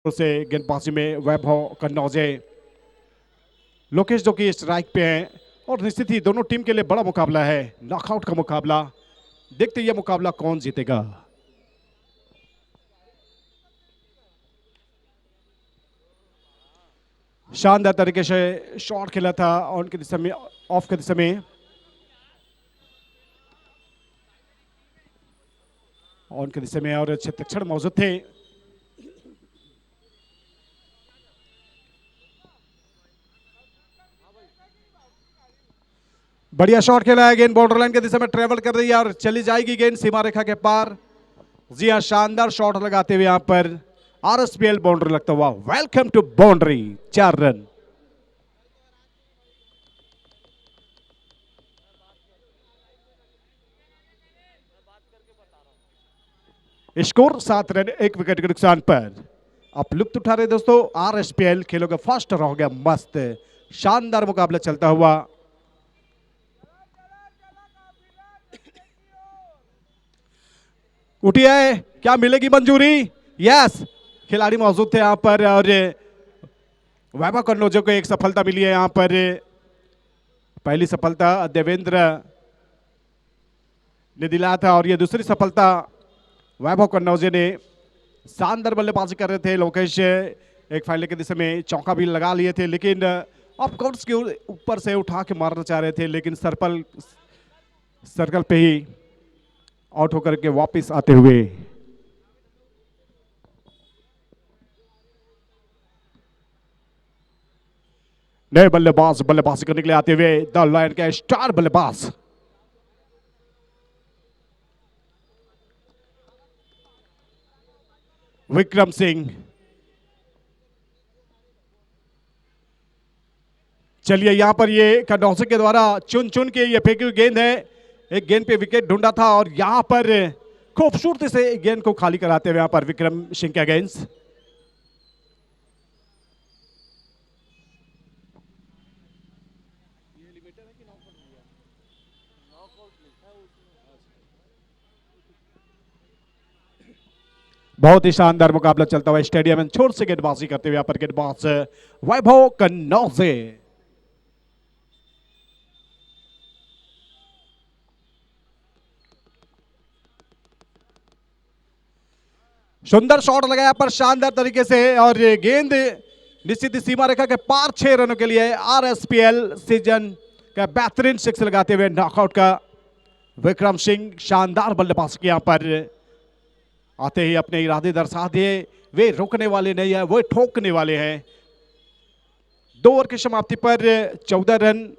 से गेंदबाजी में वैभव कन्नौजे, लोकेश जो कि स्ट्राइक पे हैं और निश्चित ही दोनों टीम के लिए बड़ा मुकाबला है, नॉकआउट का मुकाबला। देखते हैं यह मुकाबला कौन जीतेगा। शानदार तरीके से शॉट खेला था ऑन के दिशा में, ऑफ के दिशा में, ऑन के दिशा में और अच्छे तक्षण मौजूद थे। बढ़िया शॉट खेला है, गेंद बॉर्डर लाइन के दिशा में ट्रेवल कर रही है और चली जाएगी गेंद सीमा रेखा के पार। जी हाँ, शानदार शॉट लगाते हुए यहां पर आरएसपीएल बाउंड्री लगता हुआ। Welcome to boundary, 4 run. Score 7 run 1 wicket के नुकसान पर। आप लुत्फ उठा रहे दोस्तों आरएसपीएल खेलों का फर्स्ट हो गया मस्त, शानदार मुकाबला चलता हुआ। उठिए, क्या मिलेगी मंजूरी? यस, खिलाड़ी मौजूद थे यहां पर और वैभव कन्नौजे को एक सफलता मिली है यहां पर। पहली सफलता देवेंद्र ने दिलाया था और ये दूसरी सफलता वैभव कन्नौजे ने। शानदार बल्लेबाजी कर रहे थे लोकेश, एक फाइनल के दिशा में चौका भी लगा लिए थे, लेकिन ऑफ कोर्स के ऊपर से उठा के मारना चाह रहे थे, लेकिन सर्कल पे ही आउट होकर के वापस आते हुए। नए बल्लेबाज बल्लेबाजी करने के लिए आते हुए द लायन के स्टार बल्लेबाज विक्रम सिंह। चलिए, यहां पर ये कन्नौजे के द्वारा चुन चुन के ये फेंकी हुई गेंद है, एक गेंद पे विकेट ढूंढा था और यहां पर खूबसूरती से गेंद को खाली कराते हुए यहां पर विक्रम सिंह के अगेंस्ट। बहुत ही शानदार मुकाबला चलता हुआ स्टेडियम में छोर से गेंदबाजी करते हुए यहां पर गेंदबाज वैभव कन्नौजे। सुंदर शॉट लगाया पर शानदार तरीके से और गेंद निश्चित सीमा रेखा के पार 6 रनों के लिए आरएसपीएल सीजन का बेहतरीन सिक्स लगाते हुए नॉकआउट का विक्रम सिंह। शानदार बल्लेबाज के यहां पर आते ही अपने इरादे दर्शा दिए, वे रुकने वाले नहीं है, वो ठोकने वाले हैं। 2 ओवर की समाप्ति पर 14 रन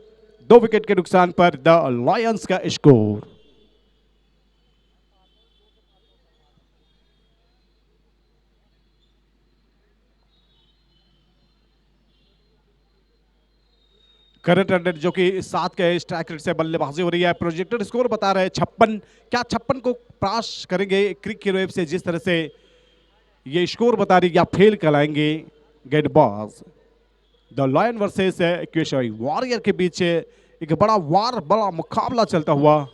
2 विकेट के नुकसान पर द लायंस का स्कोर। करंट रन जो कि 7 के स्ट्राइक रेट से बल्लेबाजी हो रही है। प्रोजेक्टेड स्कोर बता रहे हैं 56। क्या 56 को पास करेंगे क्रिक की वेब से? जिस तरह से ये स्कोर बता रही, या फेल कराएंगे गेंदबाज। The lion versus question warrior के बीच एक बड़ा मुकाबला चलता हुआ।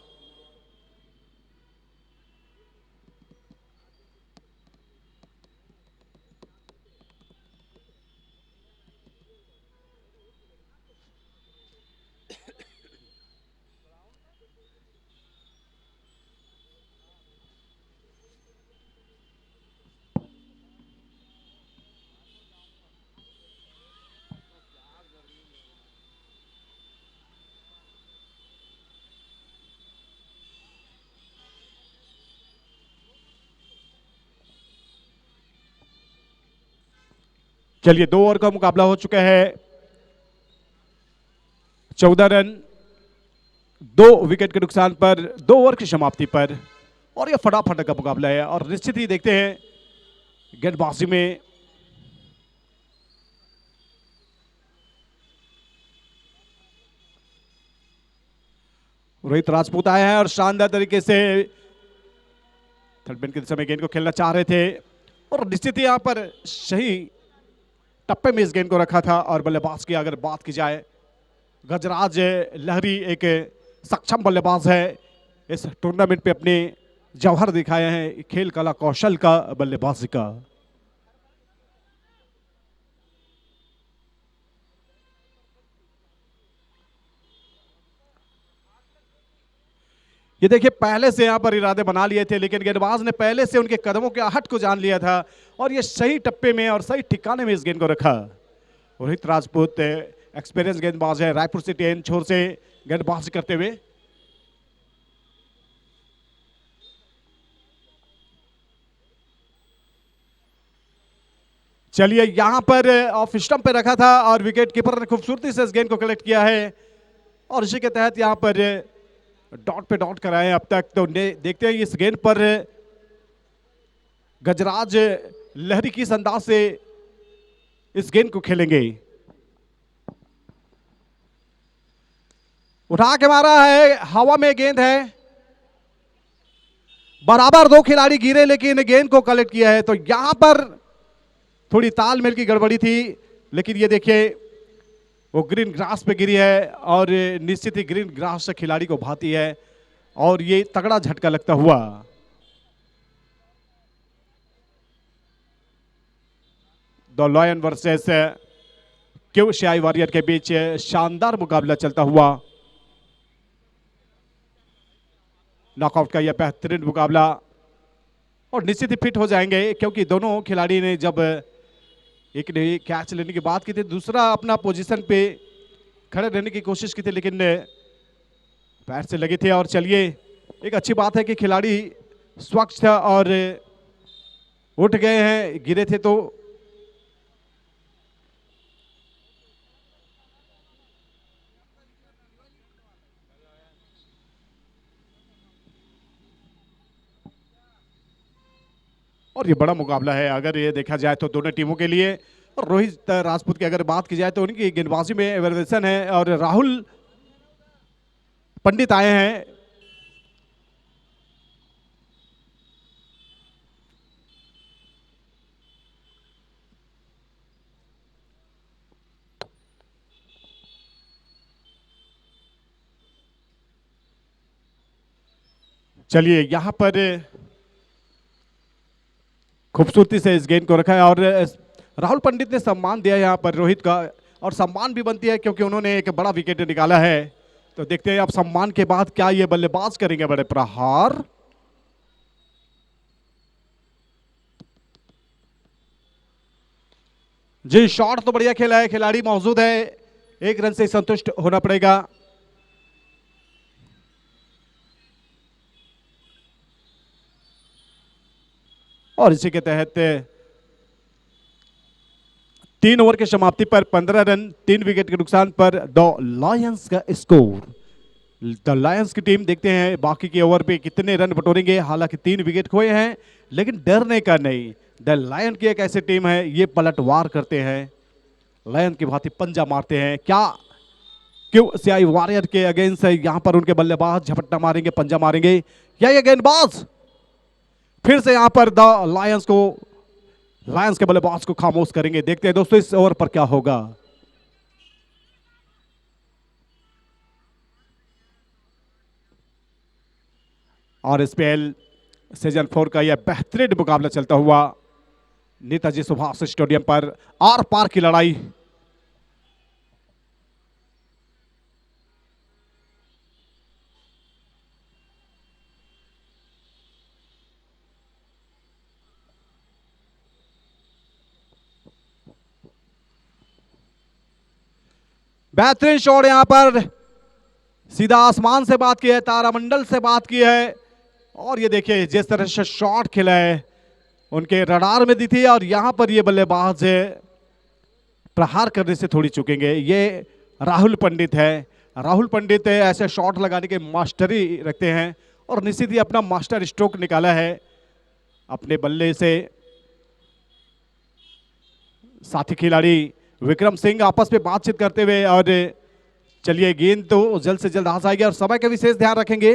चलिए, 2 ओवर का मुकाबला हो चुका है। 14 रन 2 विकेट के नुकसान पर 2 ओवर की समाप्ति पर, और यह फटाफट का मुकाबला है। और निश्चित ही देखते हैं गेंदबाजी में रोहित राजपूत आए हैं और शानदार तरीके से थर्ड मैन के दिशा में गेंद को खेलना चाह रहे थे और निश्चित ही यहां पर सही टप्पे में इस गेंद को रखा था। और बल्लेबाज की अगर बात की जाए, गजराज लहरी एक सक्षम बल्लेबाज है, इस टूर्नामेंट पे अपने जौहर दिखाए हैं खेल कला कौशल का, बल्लेबाजी का। ये देखिए पहले से यहाँ पर इरादे बना लिए थे, लेकिन गेंदबाज ने पहले से उनके कदमों के आहट को जान लिया था और ये सही टप्पे में और सही ठिकाने में इस गेंद को रखा। रोहित राजपूत एक्सपीरियंस गेंदबाज है, रायपुर सिटी एन छोर से गेंदबाजी करते हुए। चलिए यहां पर ऑफ स्टंप पे रखा था और विकेट कीपर ने खूबसूरती से इस गेंद को कलेक्ट किया है और इसी के तहत यहां पर डॉट पे डॉट कराए अब तक। तो देखते हैं इस गेंद पर गजराज लहरी किस अंदाज से इस गेंद को खेलेंगे। उठा के मारा है, हवा में गेंद है, बराबर दो खिलाड़ी गिरे लेकिन गेंद को कलेक्ट किया है। तो यहां पर थोड़ी तालमेल की गड़बड़ी थी, लेकिन ये देखिए वो ग्रीन ग्रास पे गिरी है और निश्चित ही ग्रीन ग्रास से खिलाड़ी को भाती है और ये तगड़ा झटका लगता हुआ। द लॉयन वर्सेस क्यू शाई वॉरियर के बीच शानदार मुकाबला चलता हुआ। नॉकआउट का यह बेहतरीन मुकाबला और निश्चित ही फिट हो जाएंगे, क्योंकि दोनों खिलाड़ी ने जब एक ने कैच लेने की बात की थी, दूसरा अपना पोजीशन पे खड़े रहने की कोशिश की थी, लेकिन पैर से लगे थे। और चलिए एक अच्छी बात है कि खिलाड़ी स्वच्छ था और उठ गए हैं, गिरे थे तो। और ये बड़ा मुकाबला है अगर ये देखा जाए तो दोनों टीमों के लिए। और रोहित राजपूत की अगर बात की जाए तो उनकी गेंदबाजी में एवरेशन है और राहुल पंडित आए हैं। चलिए यहां पर खूबसूरती से इस गेंद को रखा है और राहुल पंडित ने सम्मान दिया यहां पर रोहित का, और सम्मान भी बनती है क्योंकि उन्होंने एक बड़ा विकेट निकाला है। तो देखते हैं अब सम्मान के बाद क्या ये बल्लेबाज करेंगे बड़े प्रहार। जी शॉट तो बढ़िया खेला है, खिलाड़ी मौजूद है, एक रन से संतुष्ट होना पड़ेगा। और इसी के तहत 3 ओवर की समाप्ति पर 15 रन 3 विकेट के नुकसान पर द लायंस का स्कोर। द लायंस की टीम देखते हैं बाकी के ओवर पे कितने रन बटोरेंगे। हालांकि 3 विकेट खोए हैं, लेकिन डरने का नहीं। द लायन की एक ऐसी टीम है, ये पलटवार करते हैं, लायन की भांति पंजा मारते हैं। क्या क्यों सीआई वॉरियर के अगेंस्ट है, यहां पर उनके बल्लेबाज झपट्टा मारेंगे, पंजा मारेंगे, या ये गेंदबाज फिर से यहां पर द लायंस के बल्लेबाज को खामोश करेंगे। देखते हैं दोस्तों इस ओवर पर क्या होगा। और एसपीएल सीजन 4 का यह बेहतरीन मुकाबला चलता हुआ नेताजी सुभाष स्टेडियम पर, आर पार की लड़ाई। बेहतरीन शॉट यहां पर, सीधा आसमान से बात की है, तारामंडल से बात की है। और ये देखिए जिस तरह से शॉट खेला है उनके रडार में दी थी, और यहां पर ये बल्लेबाज प्रहार करने से थोड़ी चुकेंगे। ये राहुल पंडित है, राहुल पंडित ऐसे शॉट लगाने के मास्टरी रखते हैं और निश्चित ही अपना मास्टर स्ट्रोक निकाला है अपने बल्ले से। साथी खिलाड़ी विक्रम सिंह आपस में बातचीत करते हुए, और चलिए गेंद तो जल्द से जल्द हाथ आएगी और समय का विशेष ध्यान रखेंगे।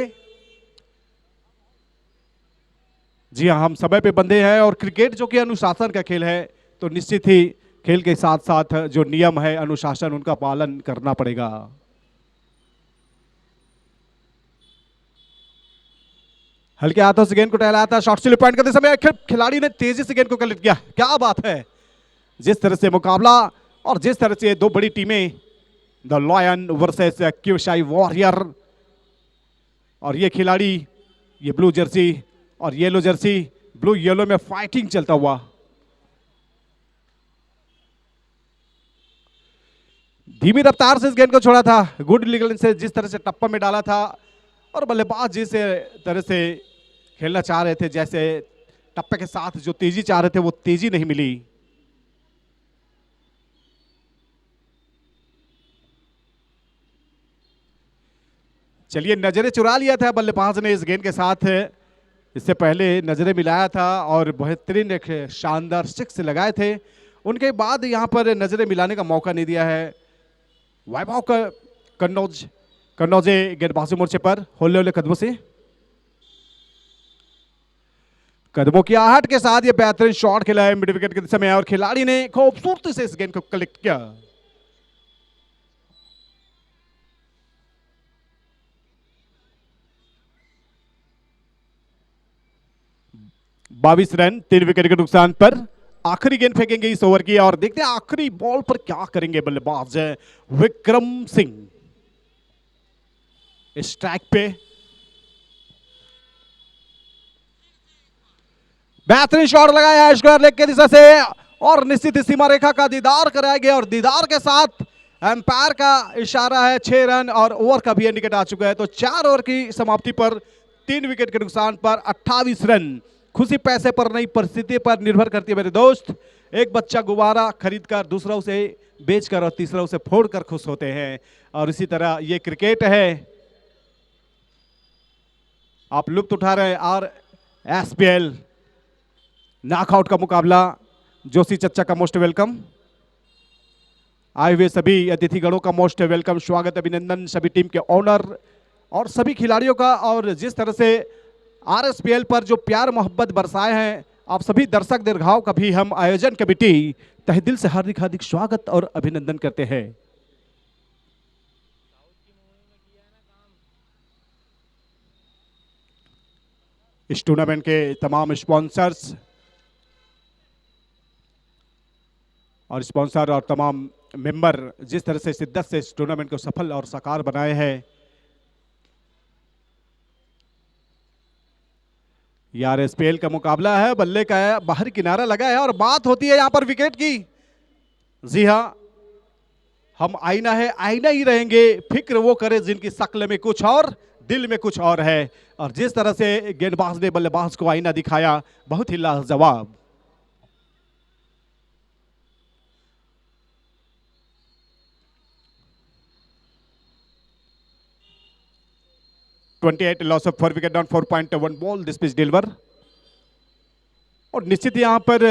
जी हाँ, हम समय पे बंधे हैं और क्रिकेट जो कि अनुशासन का खेल है, तो निश्चित ही खेल के साथ साथ जो नियम है अनुशासन उनका पालन करना पड़ेगा। हल्के हाथों से गेंद को टहलाया था, शॉट स्लिप पॉइंट करते समय खिलाड़ी ने तेजी से गेंद को कलेक्ट किया। क्या बात है, जिस तरह से मुकाबला और जिस तरह से दो बड़ी टीमें द लॉयन वर्सेस क्यूशाई वॉरियर, और ये खिलाड़ी, ये ब्लू जर्सी और येलो जर्सी, ब्लू येलो में फाइटिंग चलता हुआ। धीमी रफ्तार से इस गेंद को छोड़ा था, गुड लीगल से जिस तरह से टप्पा में डाला था, और बल्लेबाज जिस तरह से खेलना चाह रहे थे, जैसे टप्पे के साथ जो तेजी चाह रहे थे वो तेजी नहीं मिली। चलिए, नजरें चुरा लिया था बल्लेबाज ने इस गेंद के साथ, इससे पहले नजरें मिलाया था और बेहतरीन एक शानदार सिक्स लगाए थे। उनके बाद यहां पर नजरें मिलाने का मौका नहीं दिया है। वैभव का कन्नौजे गेंदबाजी मोर्चे पर होले होले कदमों से, कदमों की आहट के साथ ये बेहतरीन शॉट खेला है मिड विकेट के समय, और खिलाड़ी ने खूबसूरती से इस गेंद को कलेक्ट किया। बाईस रन 3 विकेट के नुकसान पर आखिरी गेंद फेंकेंगे इस ओवर की, और देखते हैं आखिरी बॉल पर क्या करेंगे बल्लेबाज विक्रम सिंह। स्ट्राइक पे बेहतरीन शॉट लगाया है स्क्वायर लेग की दिशा से, और निश्चित सीमा रेखा का दीदार कराया गया, और दीदार के साथ एम्पायर का इशारा है 6 रन, और ओवर का भी इंडिकेट आ चुका है। तो 4 ओवर की समाप्ति पर 3 विकेट के नुकसान पर 28 रन। खुशी पैसे पर नहीं, परिस्थिति पर निर्भर करती है मेरे दोस्त। एक बच्चा गुब्बारा खरीदकर दूसरा उसे बेचकर और तीसरा उसे फोड़कर खुश होते हैं, और इसी तरह ये क्रिकेट है। आप लुत्फ उठा रहे हैं RSPL नॉकआउट का मुकाबला। जोशी चच्चा का मोस्ट वेलकम, आए हुए सभी अतिथिगणों का मोस्ट वेलकम, स्वागत अभिनंदन सभी टीम के ओनर और सभी खिलाड़ियों का। और जिस तरह से RSPL पर जो प्यार मोहब्बत बरसाए हैं आप सभी दर्शक दीर्घाओं का भी हम आयोजन कमेटी तहे दिल से हार्दिक हार्दिक स्वागत और अभिनंदन करते हैं। इस टूर्नामेंट के तमाम स्पॉन्सर्स और स्पॉन्सर और तमाम मेंबर जिस तरह से शिद्दत से इस टूर्नामेंट को सफल और साकार बनाए हैं, RSPL का मुकाबला है, बल्ले का है, बाहर किनारा लगा है, और बात होती है यहां पर विकेट की। जी हां, हम आईना है, आईना ही रहेंगे, फिक्र वो करे जिनकी शक्ल में कुछ और दिल में कुछ और है। और जिस तरह से गेंदबाज ने बल्लेबाज को आईना दिखाया, बहुत ही लाजवाब। Loss of 4 wicket down 4.1 ball this pitch deliver. और निश्चित यहां पर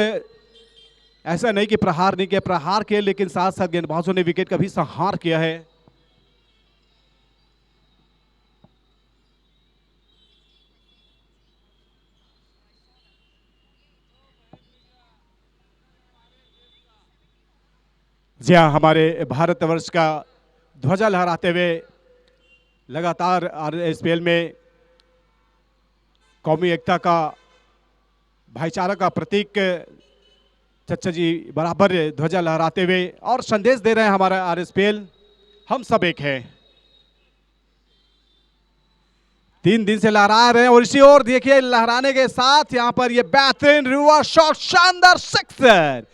ऐसा नहीं कि प्रहार नहीं किया, प्रहार किया, लेकिन साथ साथ गेंदबाजों ने विकेट का भी संहार किया है। जी हाँ, हमारे भारतवर्ष का ध्वजा लहराते हुए लगातार RSPL में कौमी एकता का, भाईचारा का प्रतीक चच्चा जी बराबर ध्वजा लहराते हुए और संदेश दे रहे हैं हमारा RSPL, हम सब एक हैं। 3 दिन से लहरा रहे हैं, और इसी ओर देखिए लहराने के साथ यहां पर ये बेहतरीन रिवर्स शॉट, शानदार sixer.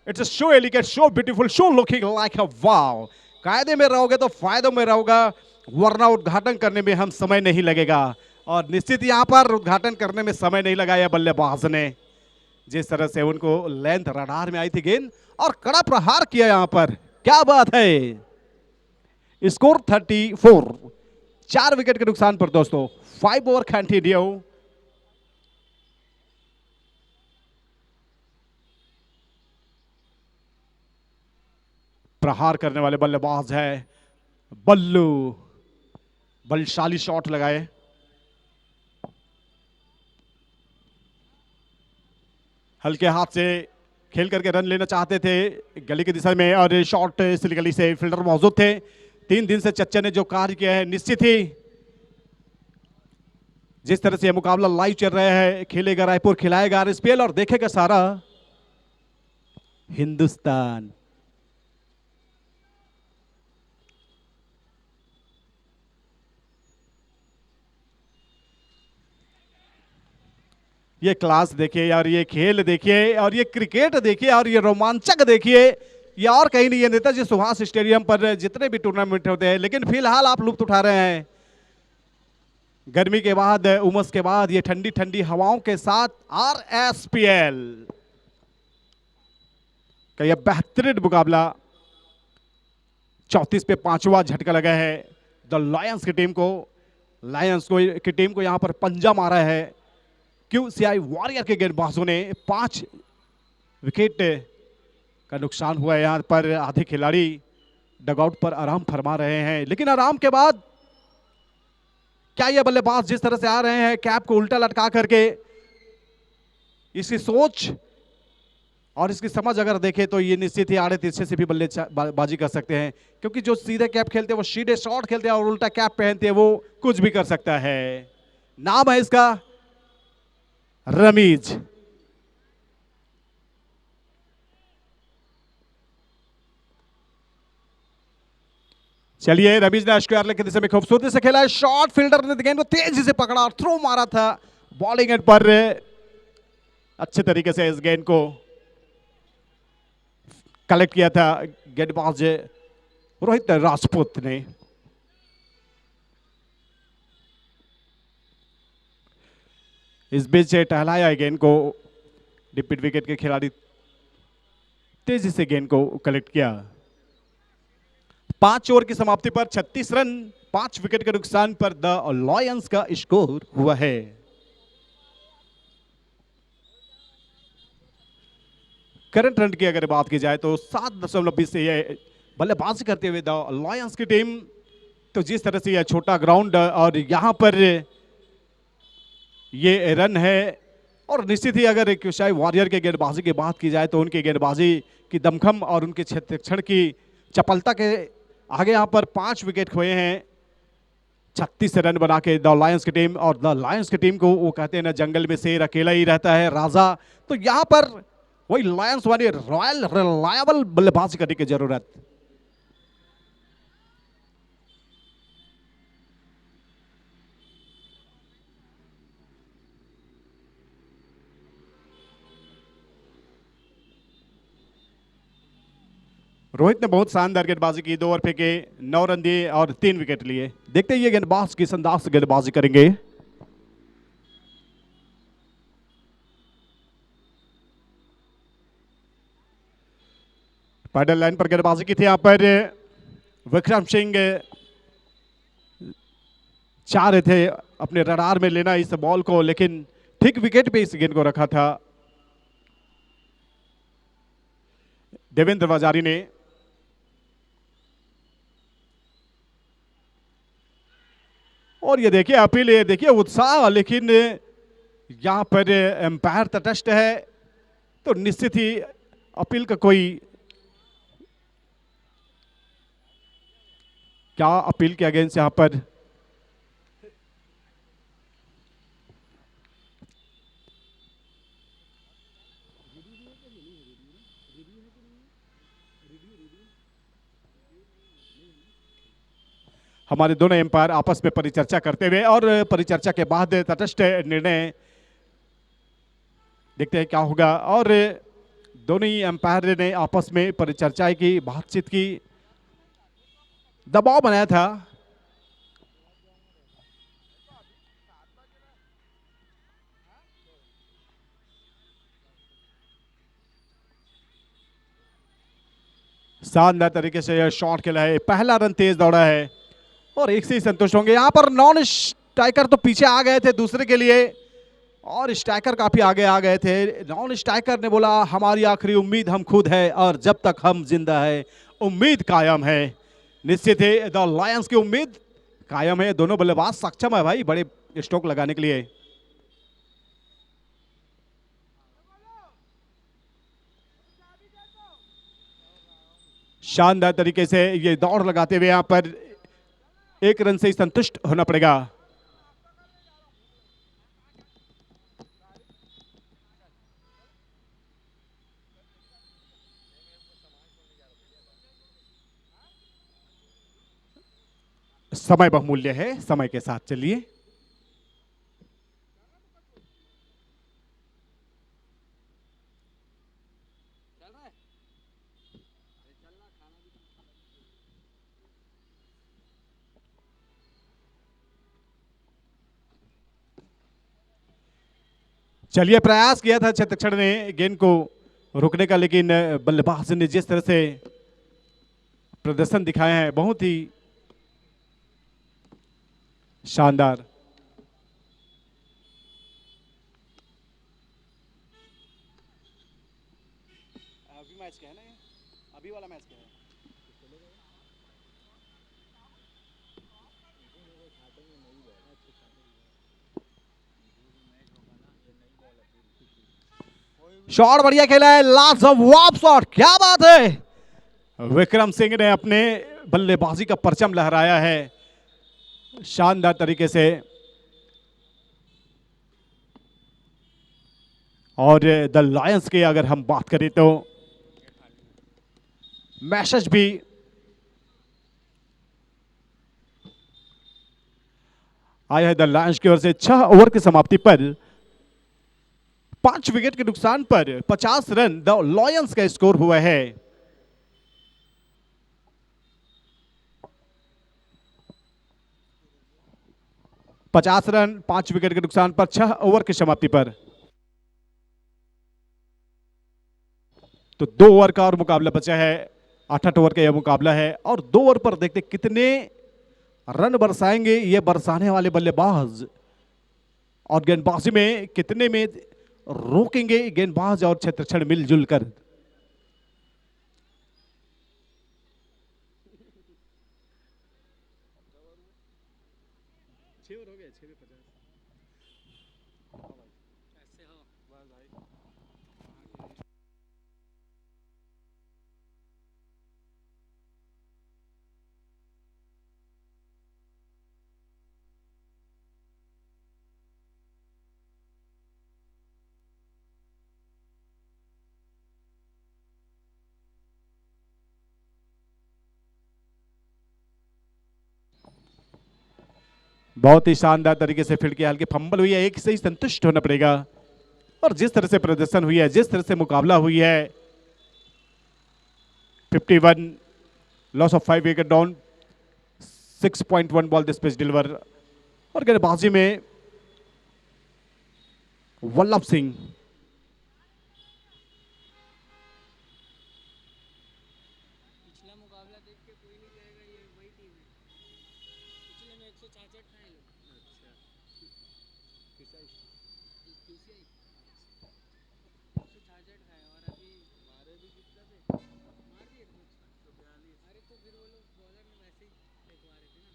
It's so elegant, so beautiful, so looking like a wow. कायदे में रहोगे तो फायदों में रहोगा, वरना उद्घाटन करने में हम समय नहीं लगेगा। और निश्चित यहां पर उद्घाटन करने में समय नहीं लगाया बल्लेबाज ने, जिस तरह से उनको लेंथ रडार में आई थी गेंद, और कड़ा प्रहार किया यहां पर। क्या बात है। स्कोर 34, 4 विकेट के नुकसान पर दोस्तों 5 ओवर कंटिन्यू। प्रहार करने वाले बल्लेबाज है बल्लू, बलशाली शॉट लगाए। हल्के हाथ से खेल करके रन लेना चाहते थे गली की दिशा में, और शॉट इस गली से फील्डर मौजूद थे। 3 दिन से चच्चा ने जो कार्य किया है, निश्चित ही जिस तरह से यह मुकाबला लाइव चल रहा है, खेलेगा रायपुर, खिलाएगा RSPL और देखेगा सारा हिंदुस्तान। ये क्लास देखिए और ये खेल देखिए और ये क्रिकेट देखिए और ये रोमांचक देखिए, ये और कहीं नहीं है नेताजी सुभाष स्टेडियम पर जितने भी टूर्नामेंट होते हैं। लेकिन फिलहाल आप लुत्फ उठा रहे हैं गर्मी के बाद, उमस के बाद, ये ठंडी ठंडी हवाओं के साथ आरएसपीएल का यह बेहतरीन मुकाबला। 34 पे 5वां झटका लगा है द लायंस की टीम को। लायंस की टीम को यहां पर पंजा मारा है क्यूसीआई वॉरियर के गेंदबाजों ने। 5 विकेट का नुकसान हुआ है। यहां पर आधे खिलाड़ी डगआउट पर आराम फरमा रहे हैं, लेकिन आराम के बाद क्या ये बल्लेबाज जिस तरह से आ रहे हैं कैप को उल्टा लटका करके, इसकी सोच और इसकी समझ अगर देखें तो ये निश्चित ही आड़े तिरछे से भी बल्लेबाजी कर सकते हैं, क्योंकि जो सीधे कैप खेलते हैं वो सीधे शॉट खेलते हैं और उल्टा कैप पहनते हैं वो कुछ भी कर सकता है। नाम है इसका रमीज। चलिए, रमीज ने स्क्वायर की दिशा में खूबसूरती से खेला है। शॉर्ट फील्डर ने गेंद को तेजी से पकड़ा और थ्रो मारा था बॉलिंग एंड पर। अच्छे तरीके से इस गेंद को कलेक्ट किया था गेंदबाज रोहित राजपूत ने। इस बीच टहलाया गेंद को, डिपिट विकेट के खिलाड़ी तेजी से गेंद को कलेक्ट किया। 5 ओवर की समाप्ति पर 36 रन, 5 विकेट के नुकसान पर द लायंस का स्कोर हुआ है। करंट रन की अगर बात की जाए तो 7.20 से ये बल्लेबाजी करते हुए द लायंस की टीम। तो जिस तरह से यह छोटा ग्राउंड और यहां पर ये रन है, और निश्चित ही अगर क्यूसीआई वॉरियर के गेंदबाजी की बात की जाए तो उनकी गेंदबाजी की दमखम और उनके क्षण की चपलता के आगे यहां पर 5 विकेट खोए हैं। 36 रन बना के द लायंस की टीम, और द लायंस की टीम को वो कहते हैं ना, जंगल में शेर अकेला ही रहता है राजा। तो यहां पर वही लायंस वाली रॉयल रिलायबल बल्लेबाजी करने की जरूरत। रोहित ने बहुत शानदार गेंदबाजी की, 2 ओवर फेंके, 9 रन दिए और 3 विकेट लिए। देखते हैं ये गेंदबाज किस अंदाज से गेंदबाजी करेंगे। पैडल लाइन पर गेंदबाजी की थी यहां पर विक्रम सिंह। चाह रहे थे अपने रडार में लेना इस बॉल को, लेकिन ठीक विकेट पे इस गेंद को रखा था देवेंद्र वजारी ने। और ये देखिए अपील, ये देखिए उत्साह, लेकिन यहां पर एम्पायर तटस्थ है तो निश्चित ही अपील का कोई क्या अपील के अगेंस्ट यहां पर हमारे दोनों एम्पायर आपस में परिचर्चा करते हुए, और परिचर्चा के बाद तटस्थ निर्णय देखते हैं क्या होगा। और दोनों ही एम्पायर ने आपस में परिचर्चा की, बातचीत की, दबाव बनाया था। शानदार तरीके से यह शॉट खेला है, पहला रन तेज दौड़ा है और एक से ही संतुष्ट होंगे। यहां पर नॉन स्ट्राइकर तो पीछे आ गए थे दूसरे के लिए, और स्ट्राइकर काफी आगे आ गए थे। नॉन स्ट्राइकर ने बोला हमारी आखिरी उम्मीद हम खुद है, और जब तक हम जिंदा है उम्मीद कायम है। निश्चित है द लायंस की उम्मीद कायम है। दोनों बल्लेबाज सक्षम है भाई बड़े स्ट्रोक लगाने के लिए। शानदार तरीके से ये दौड़ लगाते हुए यहां पर 1 रन से ही संतुष्ट होना पड़ेगा। समय बहुमूल्य है, समय के साथ चलिए। चलिए, प्रयास किया था छत्रछड़ ने गेंद को रोकने का, लेकिन बल्लेबाज ने जिस तरह से प्रदर्शन दिखाए हैं बहुत ही शानदार। अभी मैच क्या है ना, अभी वाला मैच क्या है? शॉट बढ़िया खेला है, लाजवाब शॉट, क्या बात है। विक्रम सिंह ने अपने बल्लेबाजी का परचम लहराया है शानदार तरीके से। और द लायंस की अगर हम बात करें तो मैसेज भी आया है द लायंस की ओर से। 6 ओवर की समाप्ति पर 5 विकेट के नुकसान पर 50 रन द लायंस का स्कोर हुआ है। पचास रन 5 विकेट के नुकसान पर 6 ओवर की समाप्ति पर। तो 2 ओवर का और मुकाबला बचा है, 8 ओवर का यह मुकाबला है और 2 ओवर पर देखते कितने रन बरसाएंगे ये बरसाने वाले बल्लेबाज, और गेंदबाजी में कितने में रोकेंगे गेंदबाज और छत्रछड़ मिलजुल कर। बहुत ही शानदार तरीके से फील्ड किया, हल्की फंबल हुई है, एक से ही संतुष्ट होना पड़ेगा। और जिस तरह से प्रदर्शन हुई है, जिस तरह से मुकाबला हुई है, 51 loss of 5 wicket down, 6.1 ball this pitch deliver. और गेंदबाजी में वल्लभ सिंह, पिछला मुकाबला देख के कोई नहीं कहेगा ये वही टीम है। पिछले में 166 था ये लोग। पीसीआई 166 खाए और अभी मारे भी कितना थे, मार दिए थे 142। अरे तो फिर वो लोग बॉलर ने वैसे ही फेंकवा रहे थे ना।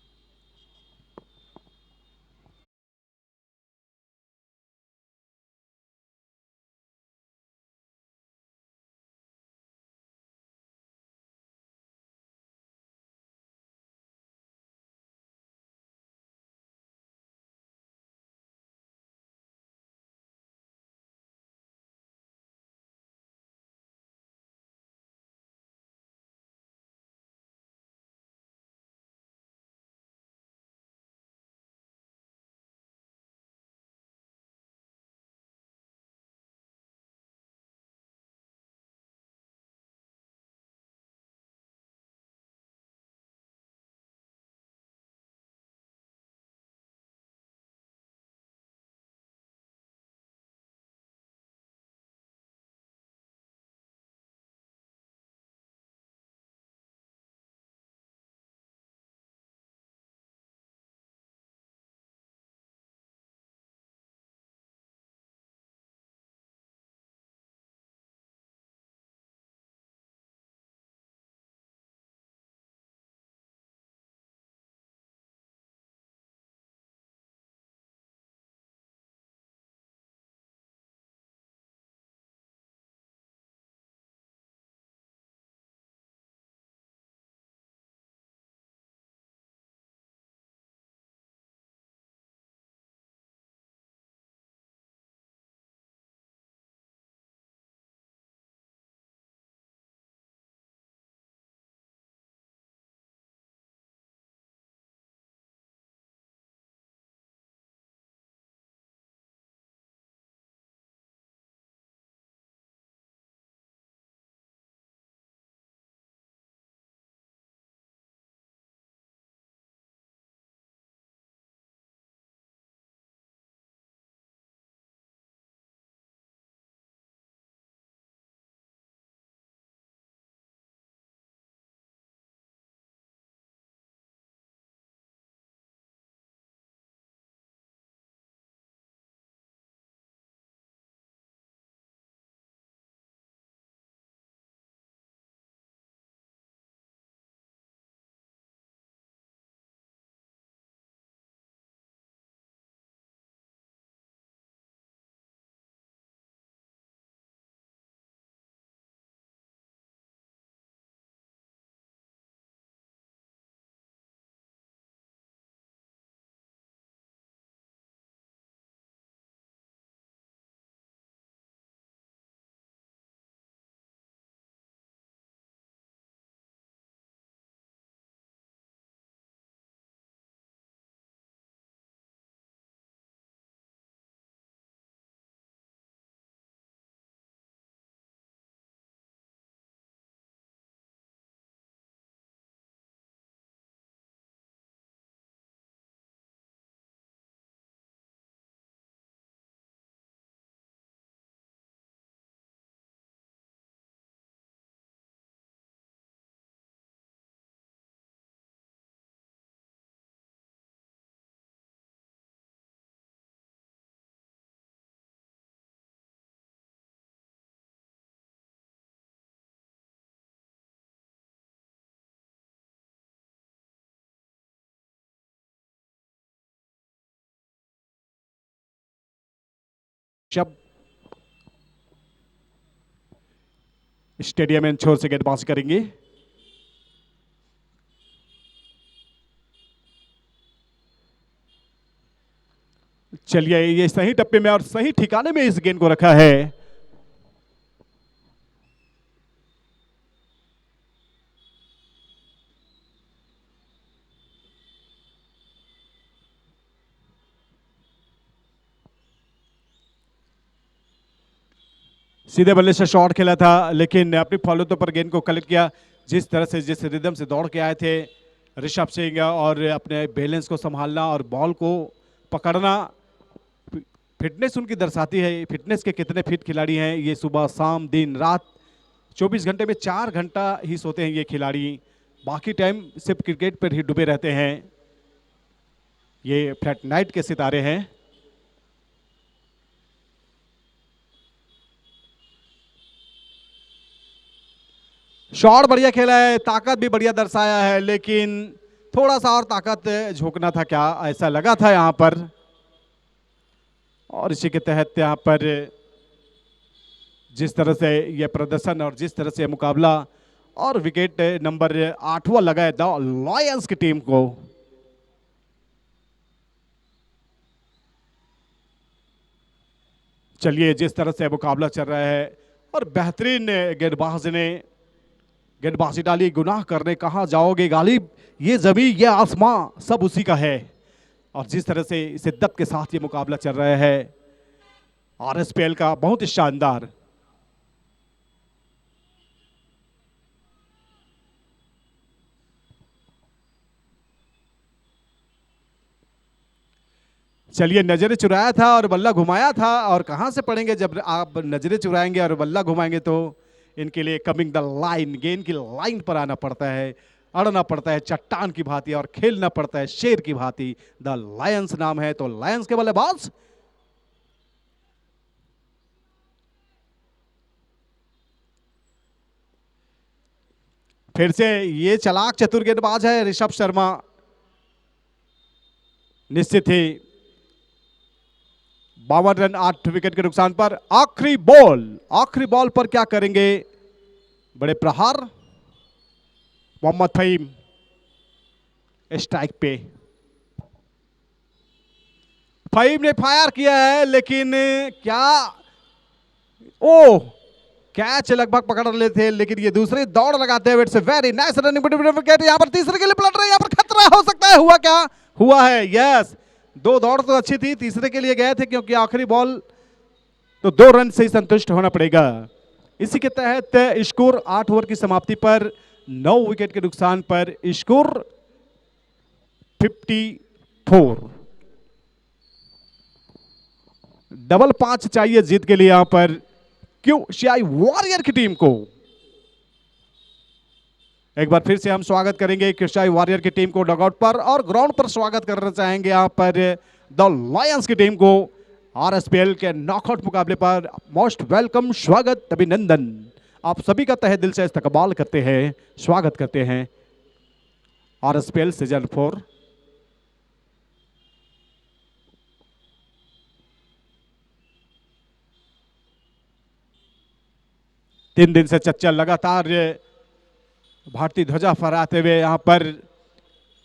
जब स्टेडियम में छोर से गेंदबाजी करेंगे। चलिए, ये सही टप्पे में और सही ठिकाने में इस गेंद को रखा है। सीधे बल्ले से शॉट खेला था, लेकिन अपनी फॉलो तो पर गेंद को कलेक्ट किया। जिस तरह से, जिस रिदम से दौड़ के आए थे ऋषभ सिंह, और अपने बैलेंस को संभालना और बॉल को पकड़ना, फिटनेस उनकी दर्शाती है। फिटनेस के कितने फिट खिलाड़ी हैं ये, सुबह शाम दिन रात 24 घंटे में 4 घंटा ही सोते हैं ये खिलाड़ी, बाकी टाइम सिर्फ क्रिकेट पर ही डूबे रहते हैं। ये फ्लैट नाइट के सितारे हैं। शॉट बढ़िया खेला है, ताकत भी बढ़िया दर्शाया है, लेकिन थोड़ा सा और ताकत झोंकना था क्या, ऐसा लगा था यहां पर। और इसी के तहत यहां पर जिस तरह से यह प्रदर्शन और जिस तरह से यह मुकाबला, और विकेट नंबर 8वां लगा है द लॉयंस की टीम को। चलिए, जिस तरह से मुकाबला चल रहा है और बेहतरीन गेंदबाज ने गेंदबाजी डाली, गुनाह करने कहां जाओगे गालिब, ये जमीन ये आसमां सब उसी का है। और जिस तरह से शिद्दत के साथ ये मुकाबला चल रहा है आरएसपीएल का, बहुत ही शानदार। चलिए, नजरें चुराया था और बल्ला घुमाया था, और कहां से पढ़ेंगे जब आप नजरें चुराएंगे और बल्ला घुमाएंगे, तो इनके लिए कमिंग द लाइन, गेंद की लाइन पर आना पड़ता है, अड़ना पड़ता है चट्टान की भांति और खेलना पड़ता है शेर की भांति। द लायंस नाम है, तो लायंस के बल्लेबाज फिर से ये चालाक चतुर गेंदबाज है ऋषभ शर्मा। निश्चित ही 52 रन 8 विकेट के नुकसान पर आखिरी बॉल पर क्या करेंगे, बड़े प्रहार। मोहम्मद फहीम स्ट्राइक पे, फहीम ने फायर किया है, लेकिन क्या, ओ कैच लगभग पकड़ लेते थे, लेकिन ये दूसरी दौड़ लगाते हैं। It's very nice running wicket. यहां पर तीसरे के लिए पलट रहे हैं, यहां पर खतरा हो सकता है। हुआ क्या, हुआ है, यस, 2 दौड़ तो अच्छी थी, तीसरे के लिए गए थे क्योंकि आखिरी बॉल, तो 2 रन से ही संतुष्ट होना पड़ेगा। इसी के तहत स्कोर 8 ओवर की समाप्ति पर 9 विकेट के नुकसान पर स्कोर 54। डबल 5 चाहिए जीत के लिए यहां पर क्यूसीआई वॉरियर की टीम को। एक बार फिर से हम स्वागत करेंगे क्यूसीआई वॉरियर की टीम को डगआउट पर, और ग्राउंड पर स्वागत करना चाहेंगे यहां पर द लायंस की टीम को आरएसपीएल के नॉकआउट मुकाबले पर। मोस्ट वेलकम, स्वागत, अभिनंदन, आप सभी का तहे दिल से इस्तकबाल करते हैं, स्वागत करते हैं आरएसपीएल सीजन 4। तीन दिन से चर्चा लगातार भारतीय ध्वजा फहराते हुए यहां पर,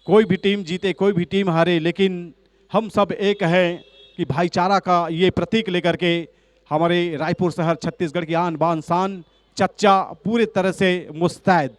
कोई भी टीम जीते कोई भी टीम हारे, लेकिन हम सब एक हैं कि भाईचारा का ये प्रतीक लेकर के हमारे रायपुर शहर छत्तीसगढ़ की आन बान शान चर्चा पूरी तरह से मुस्तैद।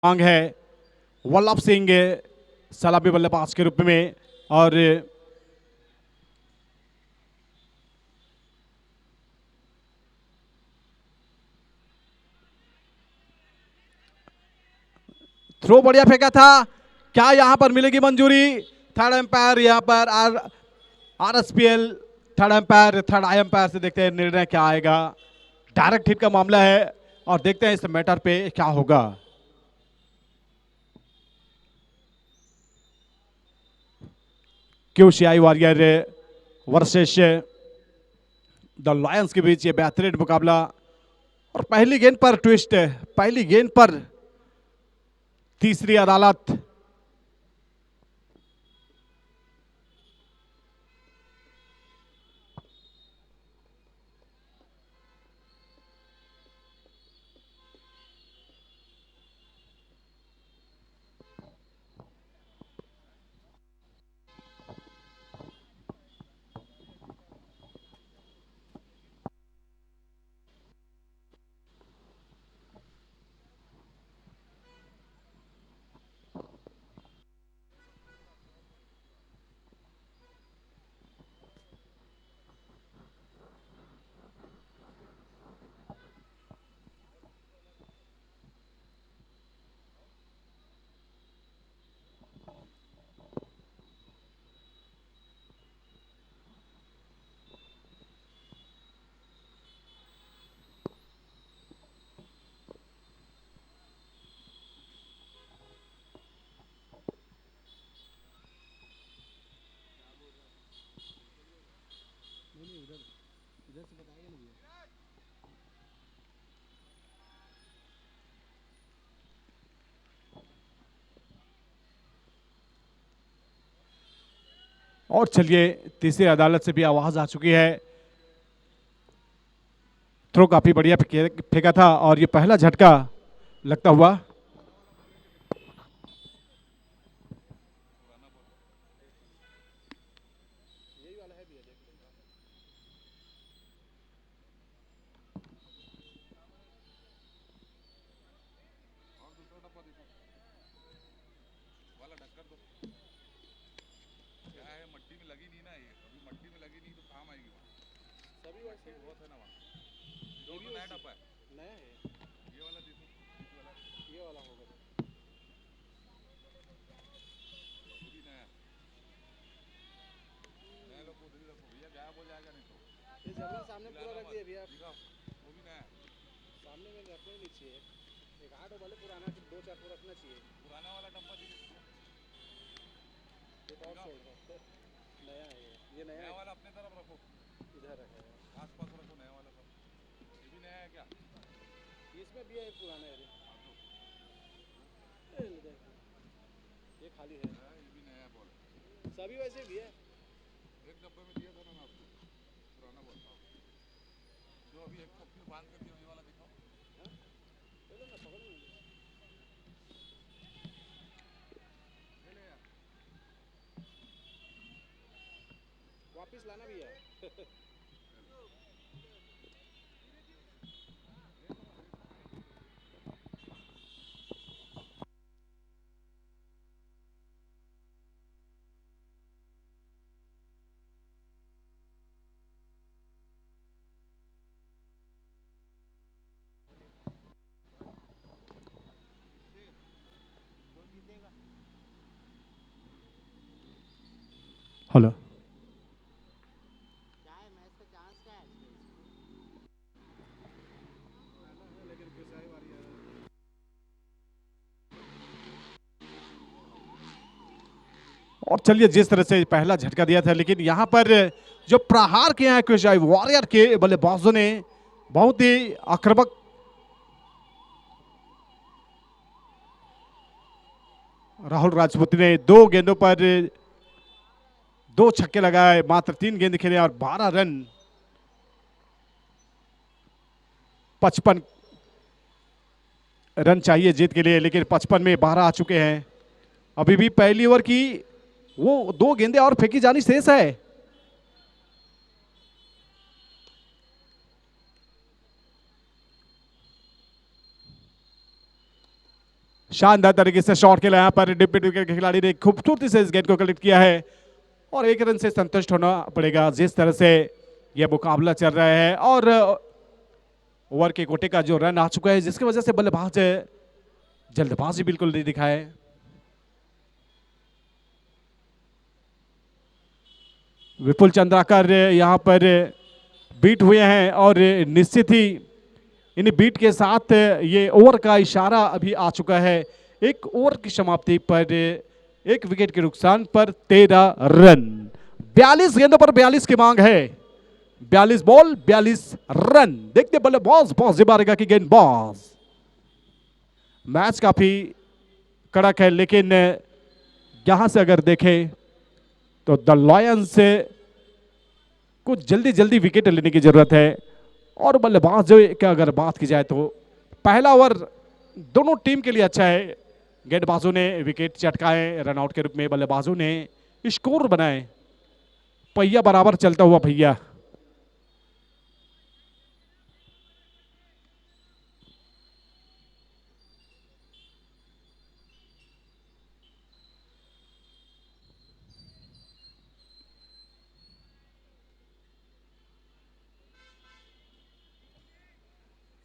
मांग है वल्लभ सिंह सलामी बल्लेबाज के रूप में। और थ्रो बढ़िया फेंका था, क्या यहां पर मिलेगी मंजूरी? थर्ड एम्पायर यहां पर आरएसपीएल थर्ड एम्पायर, थर्ड आई एम्पायर से देखते हैं निर्णय क्या आएगा। डायरेक्ट हिट का मामला है और देखते हैं इस मैटर पे क्या होगा। QCI warrior versus the Lions के बीच ये बेहतरीन मुकाबला। और पहली गेंद पर ट्विस्ट, पहली गेंद पर तीसरी अदालत। और चलिए तीसरी अदालत से भी आवाज आ चुकी है। थ्रो काफी बढ़िया फेंका था और ये पहला झटका लगता हुआ। सभी वैसे बहुत है ना वहाँ। ये भी नया डब्बा है, नया है ये वाला। देखो ये वाला होगा तो ये भी नया है। नया लोग उधर ही रखो भैया, गायब हो जाएगा नहीं तो। ये जमीन सामने पूरा रख दिया भैया, वो भी नया है। सामने में रखना ही नहीं चाहिए, एक आठ वाले पुराना कि दो चार को रखना चाहिए। पुराना वाला डब्बा चाहिए, एक और छोड़ दो। नया है ये नया वाला अपने तरफ रखो, इधर रखे आस पास रखो नया वाला सब। ये भी नया है क्या? इसमें भी है एक पुराना है। ये खाली है, ये भी नया बॉल है। सभी वैसे भी है। एक डब्बे में दिया था ना मैं आपको, पुराना बॉल था जो अभी एक फिर बांध कर दिया, ये वाला दिखाओ। चलो ना पकड़ लो, ले ले यार, वापिस लाना भी है। हेलो, क्या है मैच का चांस क्या है लेकिन पिसाई वाली है। और चलिए जिस तरह से पहला झटका दिया था, लेकिन यहां पर जो प्रहार किया है क्यूसीआई वॉरियर के बल्लेबाजों ने, बहुत ही आक्रामक। राहुल राजपूत ने दो गेंदों पर दो छक्के लगाए, मात्र 3 गेंद खेले और 12 रन। 55 रन चाहिए जीत के लिए, लेकिन 55 में 12 आ चुके हैं। अभी भी पहली ओवर की वो दो गेंदें और फेंकी जानी शेष है। शानदार तरीके से शॉट खेला यहाँ पर डिप्टी विकेट के खिलाड़ी ने खूबसूरती से इस गेंद को कलेक्ट किया है और 1 रन से संतुष्ट होना पड़ेगा जिस तरह से यह मुकाबला चल रहा है। और ओवर के कोटे का जो रन आ चुका है जिसकी वजह से बल्लेबाज जल्दबाजी बिल्कुल नहीं दिखाए। विपुल चंद्राकर यहाँ पर बीट हुए हैं और निश्चित ही इन बीट के साथ ये ओवर का इशारा अभी आ चुका है। एक ओवर की समाप्ति पर 1 विकेट के नुकसान पर 13 रन। 42 गेंदों पर 42 की मांग है। 42 बॉल 42 रन। देखते बल्लेबाज बाजी मारेगा कि गेंदबाज। मैच काफी कड़क है लेकिन यहां से अगर देखें तो द लॉयंस से कुछ जल्दी जल्दी विकेट लेने की जरूरत है। और बल्लेबाज जो की अगर बात की जाए तो पहला ओवर दोनों टीम के लिए अच्छा है। गेंदबाजों ने विकेट चटकाए रनआउट के रूप में, बल्लेबाजों ने स्कोर बनाए। पहिया बराबर चलता हुआ भैया।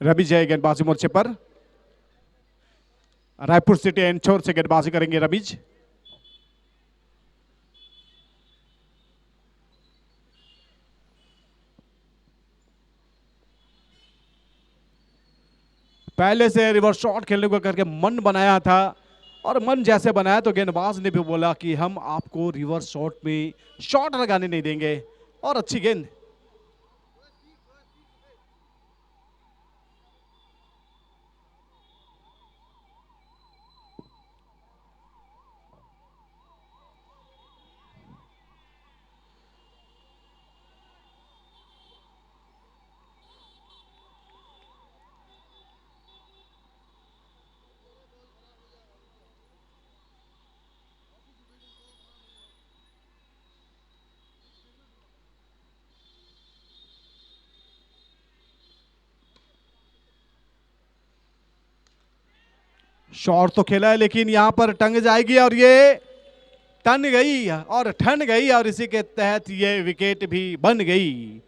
रवि जय गेंदबाजी मोर्चे पर। रायपुर सिटी एंड छोर से गेंदबाजी करेंगे रमीज। पहले से रिवर्स शॉट खेलने को करके मन बनाया था और मन जैसे बनाया तो गेंदबाज ने भी बोला कि हम आपको रिवर्स शॉट में शॉट लगाने नहीं देंगे। और अच्छी गेंद। शॉट तो खेला है लेकिन यहां पर टंग जाएगी और ये टन गई और ठन गई और इसी के तहत ये विकेट भी बन गई।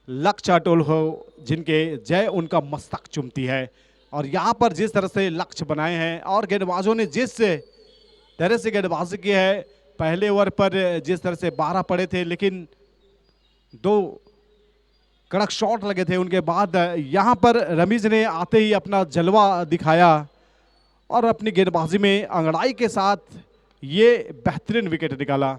लक्ष्य अटोल हो जिनके जय उनका मस्तक चुमती है। और यहां पर जिस तरह से लक्ष्य बनाए हैं और गेंदबाजों ने जिस तरह से गेंदबाजी की है, पहले ओवर पर जिस तरह से 12 पड़े थे लेकिन 2 कड़क शॉट लगे थे, उनके बाद यहां पर रमीज ने आते ही अपना जलवा दिखाया और अपनी गेंदबाजी में अंगड़ाई के साथ ये बेहतरीन विकेट निकाला।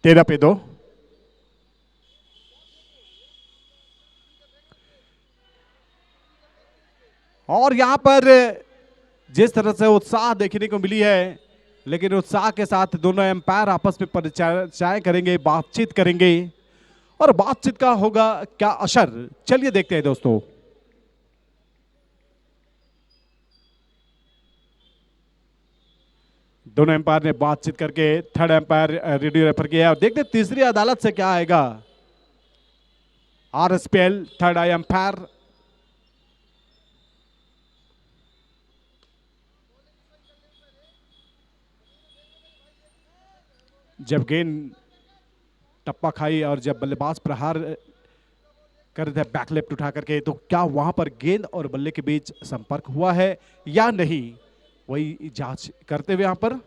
तेरह पे 2। और यहां पर जिस तरह से उत्साह देखने को मिली है लेकिन उत्साह के साथ दोनों एम्पायर आपस में परिचर्चाएं करेंगे, बातचीत करेंगे और बातचीत का होगा क्या असर, चलिए देखते हैं दोस्तों। दोनों एम्पायर ने बातचीत करके थर्ड एम्पायर रेडियो रेफर किया है और देखते हैं तीसरी अदालत से क्या आएगा। आरएसपीएल थर्ड आई एम्पायर। जब गेंद टप्पा खाई और जब बल्लेबाज प्रहार कर रहे थे बैक लेफ्ट उठा करके, तो क्या वहां पर गेंद और बल्ले के बीच संपर्क हुआ है या नहीं, वही जांच करते हुए यहां पर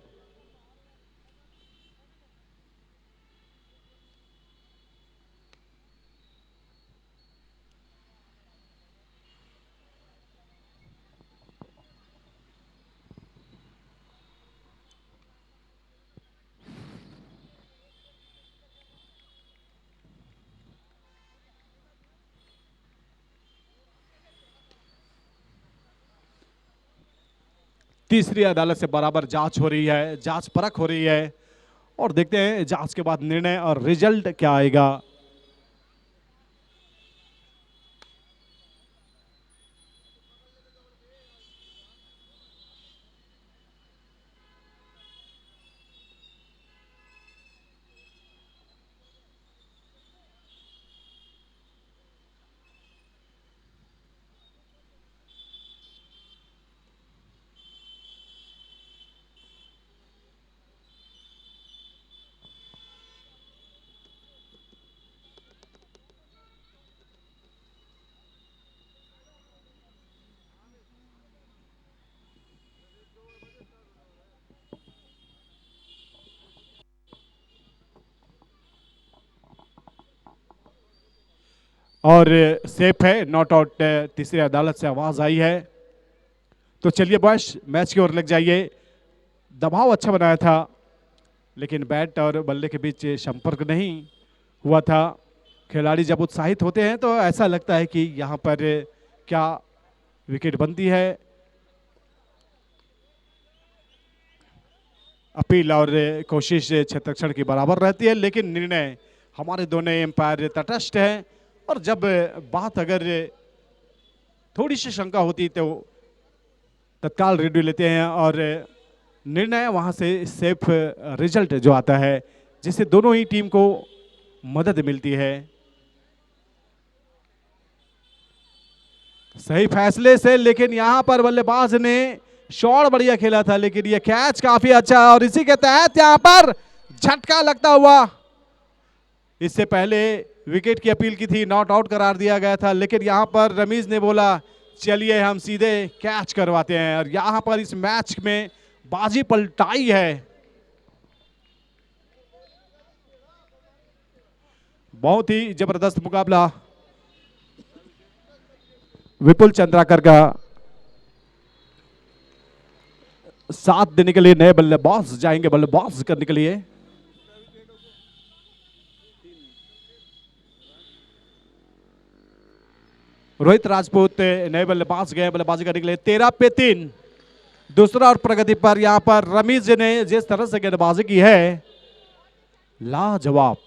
तीसरी अदालत से बराबर जांच हो रही है, जांच परख हो रही है और देखते हैं जांच के बाद निर्णय और रिजल्ट क्या आएगा। और सेफ है, नॉट आउट तीसरी अदालत से आवाज आई है। तो चलिए बॉयज मैच की ओर लग जाइए। दबाव अच्छा बनाया था लेकिन बैट और बल्ले के बीच संपर्क नहीं हुआ था। खिलाड़ी जब उत्साहित होते हैं तो ऐसा लगता है कि यहाँ पर क्या विकेट बनती है। अपील और कोशिश क्षेत्ररक्षण की बराबर रहती है लेकिन निर्णय हमारे दोनों एम्पायर तटस्थ हैं। और जब बात अगर थोड़ी सी शंका होती तो तत्काल रेडियो लेते हैं और निर्णय वहां से सेफ रिजल्ट जो आता है जिससे दोनों ही टीम को मदद मिलती है। सही फैसले से, लेकिन यहां पर बल्लेबाज ने शॉट बढ़िया खेला था लेकिन यह कैच काफी अच्छा है और इसी के तहत यहां पर झटका लगता हुआ। इससे पहले विकेट की अपील की थी, नॉट आउट करार दिया गया था लेकिन यहां पर रमीज ने बोला चलिए हम सीधे कैच करवाते हैं और यहां पर इस मैच में बाजी पलटाई है। बहुत ही जबरदस्त मुकाबला विपुल चंद्राकर का साथ देने के लिए नए बल्लेबाज जाएंगे बल्लेबाज करने के लिए। रोहित राजपूत नए बल्लेबाज गए बल्लेबाजी करने के लिए। 13 पे 3 दूसरा और प्रगति पर यहां पर रमीज ने जिस तरह से गेंदबाजी की है लाजवाब।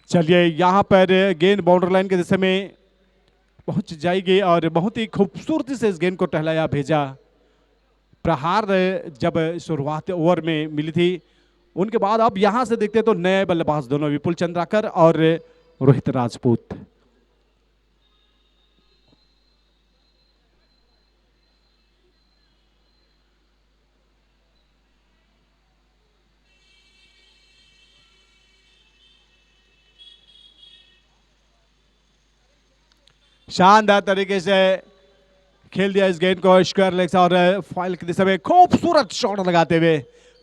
चलिए यहां पर गेंद बाउंड्री लाइन के दिशा में पहुंच जाएगी और बहुत ही खूबसूरती से इस गेंद को टहलाया भेजा। प्रहार जब शुरुआत ओवर में मिली थी उनके बाद अब यहां से देखते तो नए बल्लेबाज दोनों विपुल चंद्राकर और रोहित राजपूत। शानदार तरीके से खेल दिया इस गेंद को स्क्वायर लेग्स और फॉइल की दिशा में खूबसूरत शॉट लगाते हुए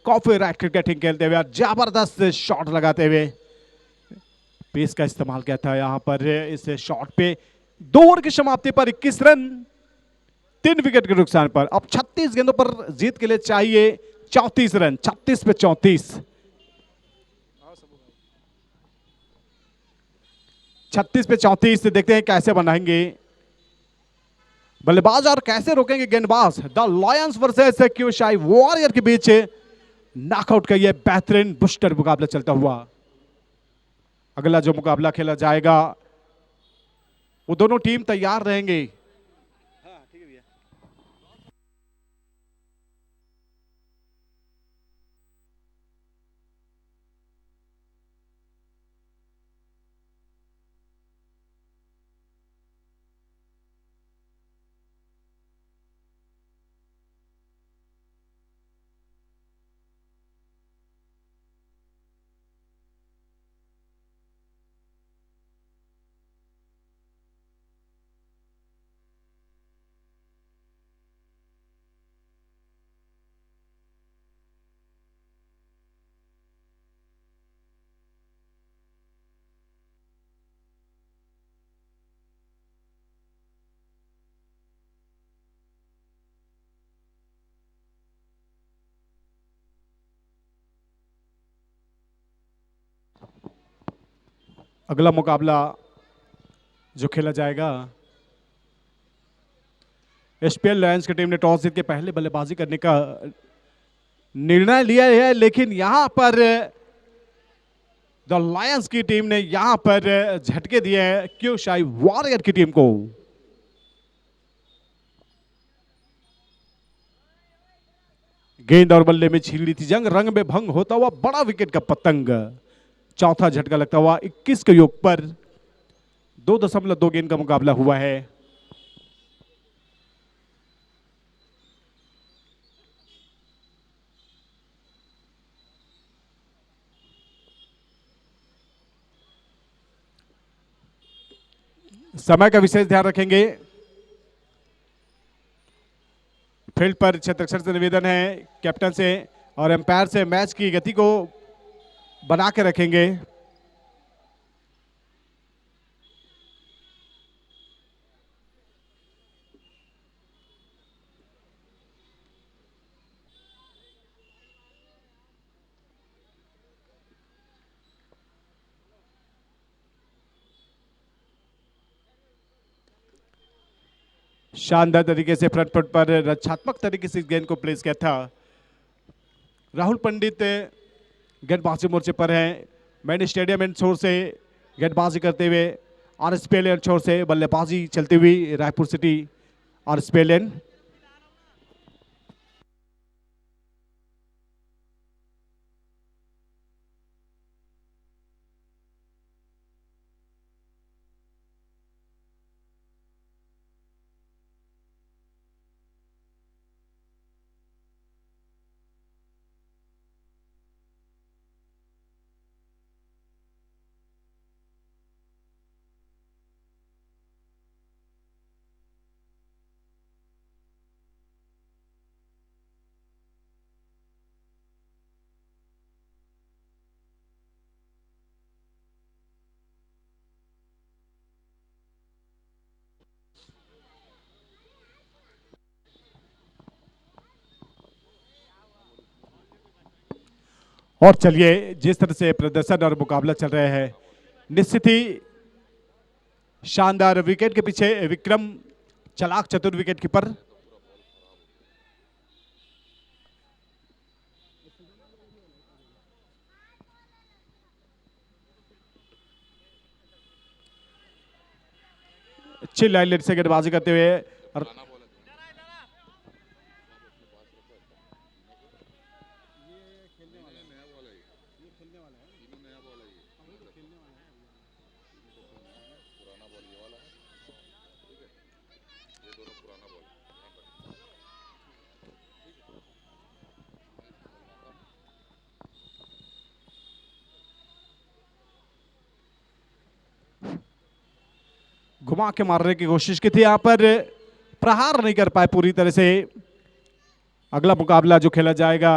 कॉफी राइट क्रिकेटिंग खेलते हुए और जबरदस्त शॉट लगाते हुए पेस का इस्तेमाल किया था यहां पर इस शॉट पे। 2 ओवर की समाप्ति पर 21 रन 3 विकेट के नुकसान पर अब 36 गेंदों पर जीत के लिए चाहिए 34 रन। 36 पे 34, 36 पे 34 देखते हैं कैसे बनाएंगे बल्लेबाज और कैसे रोकेंगे गेंदबाज। द लॉयंस वर्सेस क्यूशाई वॉरियर के बीच नॉकआउट का यह बेहतरीन बुस्टर मुकाबला चलता हुआ। अगला जो मुकाबला खेला जाएगा वो दोनों टीम तैयार रहेंगे। अगला मुकाबला जो खेला जाएगा, एसपीएल लायंस की टीम ने टॉस जीत के पहले बल्लेबाजी करने का निर्णय लिया है, लेकिन यहां पर द लायंस की टीम ने यहां पर झटके दिए हैं क्यूशाई वॉरियर की टीम को। गेंद और बल्ले में छिड़ी थी जंग, रंग में भंग होता हुआ बड़ा विकेट का पतंग। चौथा झटका लगता हुआ 21 के योग पर 2.2 गेंद का मुकाबला हुआ है। समय का विशेष ध्यान रखेंगे। फील्ड पर क्षेत्रक्षर से निवेदन है कैप्टन से और एम्पायर से, मैच की गति को बना के रखेंगे। शानदार तरीके से फ्रंट फुट पर रक्षात्मक तरीके से इस गेंद को प्लेस किया था। राहुल पंडित गेंदबाजी मोर्चे पर हैं। मैन स्टेडियम एंड छोर से गेंदबाजी करते हुए, और स्पेलियन छोर से बल्लेबाजी चलती हुई रायपुर सिटी और स्पेलियन। और चलिए, जिस तरह से प्रदर्शन और मुकाबला चल रहा है, निश्चित ही शानदार। विकेट के पीछे विक्रम चलाक चतुर विकेट कीपर। अच्छी लाइन लेट से गेंदबाजी करते हुए, और घुमा के मारने की कोशिश की थी, यहां पर प्रहार नहीं कर पाए पूरी तरह से। अगला मुकाबला जो खेला जाएगा,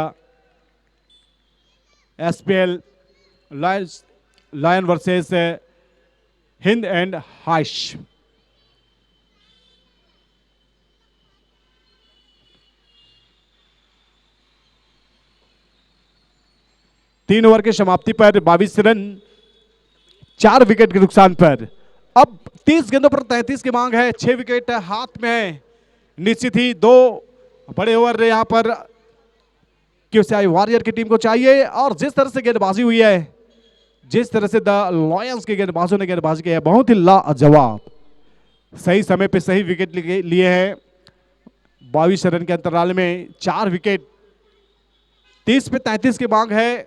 SPL lion versus Hind and हाइश। तीन ओवर की समाप्ति पर 22 रन, 4 विकेट के नुकसान पर अब 30 गेंदों पर 33 की मांग है। 6 विकेट हाथ में है। निश्चित ही 2 बड़े ओवर यहां पर क्यूसीआई वॉरियर की टीम को चाहिए, और जिस तरह से गेंदबाजी हुई है, जिस तरह से द लायंस के गेंदबाजों ने गेंदबाजी की है, बहुत ही लाजवाब। सही समय पे सही विकेट लिए हैं। 22 रन के अंतराल में 4 विकेट, 30 पे 33 की मांग है,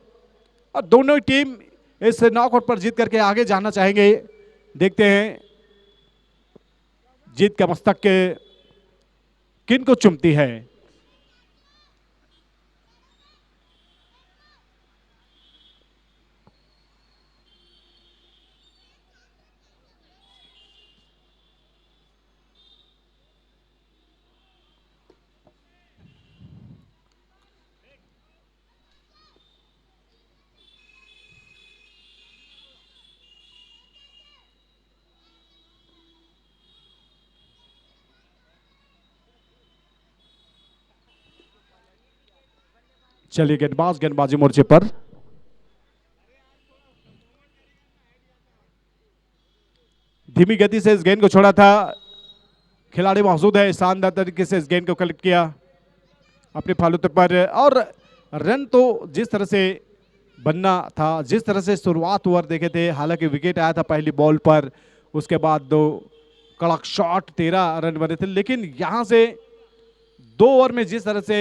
और दोनों टीम इस नॉकआउट पर जीत करके आगे जाना चाहेंगे। देखते हैं जीत का मस्तक के किन को चुमती है। चलिए, गेंदबाजी मोर्चे पर धीमी गति से इस गेंद को छोड़ा था, खिलाड़ी मौजूद है, शानदार तरीके से इस गेंद को कलेक्ट किया अपने फालतू पर। और रन तो जिस तरह से बनना था, जिस तरह से शुरुआत ओवर देखे थे, हालांकि विकेट आया था पहली बॉल पर, उसके बाद 2 कड़क शॉट, 13 रन बने थे, लेकिन यहां से 2 ओवर में जिस तरह से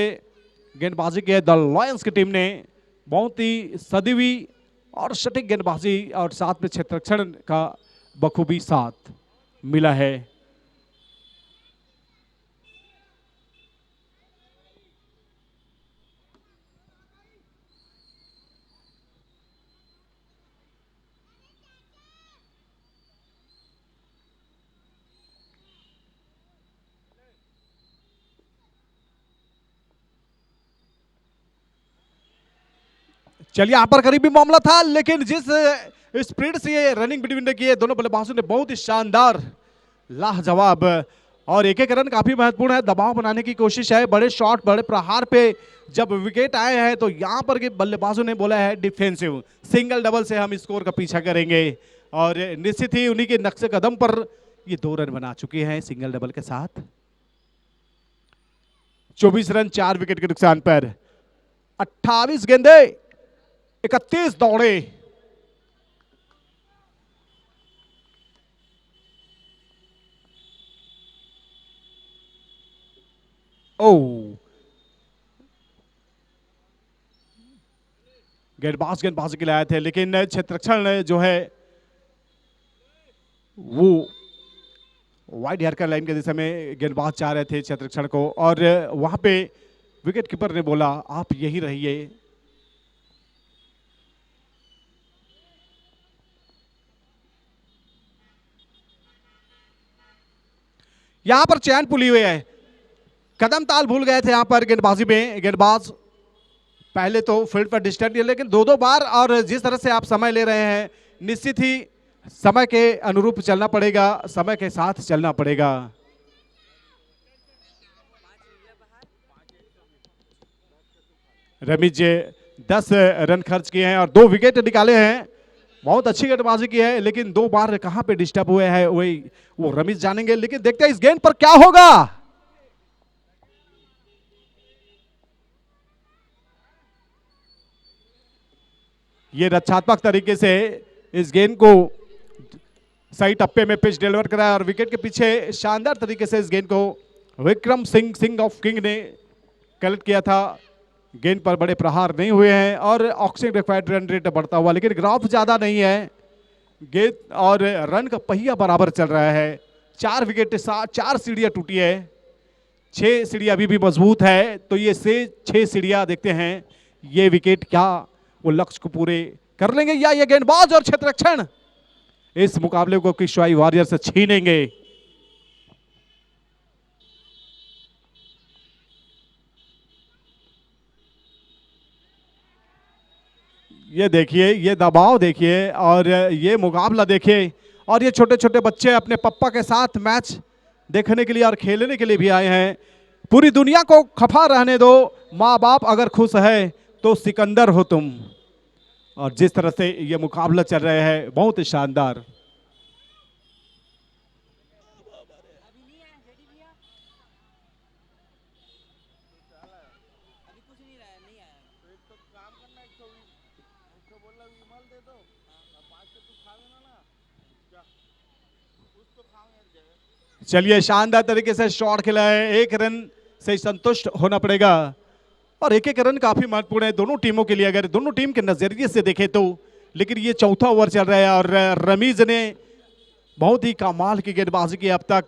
गेंदबाजी की है द लॉयंस की टीम ने, बहुत ही सदी हुई और सटीक गेंदबाजी और साथ में क्षेत्ररक्षण का बखूबी साथ मिला है। चलिए यहां पर करीबी मामला था, लेकिन जिस स्पीड से ये रनिंग बिटवीन ने किए दोनों बल्लेबाजों ने, बहुत ही शानदार, लाजवाब, और एक एक रन काफी महत्वपूर्ण है। दबाव बनाने की कोशिश है, बड़े शॉट, बड़े प्रहार पे जब विकेट आए हैं तो यहां पर के बल्लेबाजों ने बोला है डिफेंसिव, सिंगल डबल से हम स्कोर का पीछा करेंगे, और निश्चित ही उन्हीं के नक्शे कदम पर ये 2 रन बना चुके हैं सिंगल डबल के साथ। 24 रन 4 विकेट के नुकसान पर, 28 गेंदे 31 दौड़े। ओ, गेंदबाजी के लिए आए थे, लेकिन क्षेत्ररक्षण जो है वो वाइड यार्कर लाइन के दिशा में गेंदबाज चाह रहे थे क्षेत्ररक्षण को, और वहां पे विकेट कीपर ने बोला आप यही रहिए। यहां पर चैन पुली हुई है, कदम ताल भूल गए थे यहां पर गेंदबाजी में। गेंदबाज पहले तो फील्ड पर डिस्टेंस, लेकिन 2-2 बार, और जिस तरह से आप समय ले रहे हैं, निश्चित ही समय के अनुरूप चलना पड़ेगा, समय के साथ चलना पड़ेगा। रमीज 10 रन खर्च किए हैं और 2 विकेट निकाले हैं, बहुत अच्छी गेंदबाजी की है, लेकिन 2 बार कहां पे डिस्टर्ब हुए हैं वही वो रमीज जानेंगे। लेकिन देखते हैं इस गेंद पर क्या होगा। ये रक्षात्मक तरीके से इस गेंद को सही टप्पे में पिच डिलीवर कराया, और विकेट के पीछे शानदार तरीके से इस गेंद को विक्रम सिंह ऑफ किंग ने कलेक्ट किया था। गेंद पर बड़े प्रहार नहीं हुए हैं और ऑक्सीजन रिक्वायर्ड रन रेट बढ़ता हुआ, लेकिन ग्राफ ज्यादा नहीं है, गेंद और रन का पहिया बराबर चल रहा है। 4 विकेट के साथ 4 सीढ़ियां टूटी है, 6 सीढ़ियां अभी भी मजबूत है, तो ये से 6 सीढ़ियां देखते हैं ये विकेट क्या वो लक्ष्य को पूरे कर लेंगे, या ये गेंदबाज और क्षेत्ररक्षण इस मुकाबले को किश्वाई वॉरियर से छीनेंगे। ये देखिए, ये दबाव देखिए, और ये मुकाबला देखिए, और ये छोटे छोटे बच्चे अपने पप्पा के साथ मैच देखने के लिए और खेलने के लिए भी आए हैं। पूरी दुनिया को खफा रहने दो, माँ बाप अगर खुश है तो सिकंदर हो तुम। और जिस तरह से ये मुकाबला चल रहा है, बहुत ही शानदार। चलिए शानदार तरीके से शॉट खेला है, 1 रन से संतुष्ट होना पड़ेगा, और 1-1 रन काफी महत्वपूर्ण है दोनों टीमों के लिए, अगर दोनों टीम के नजरिए से देखें तो। लेकिन ये चौथा ओवर चल रहा है और रमीज ने बहुत ही कमाल की गेंदबाजी की अब तक।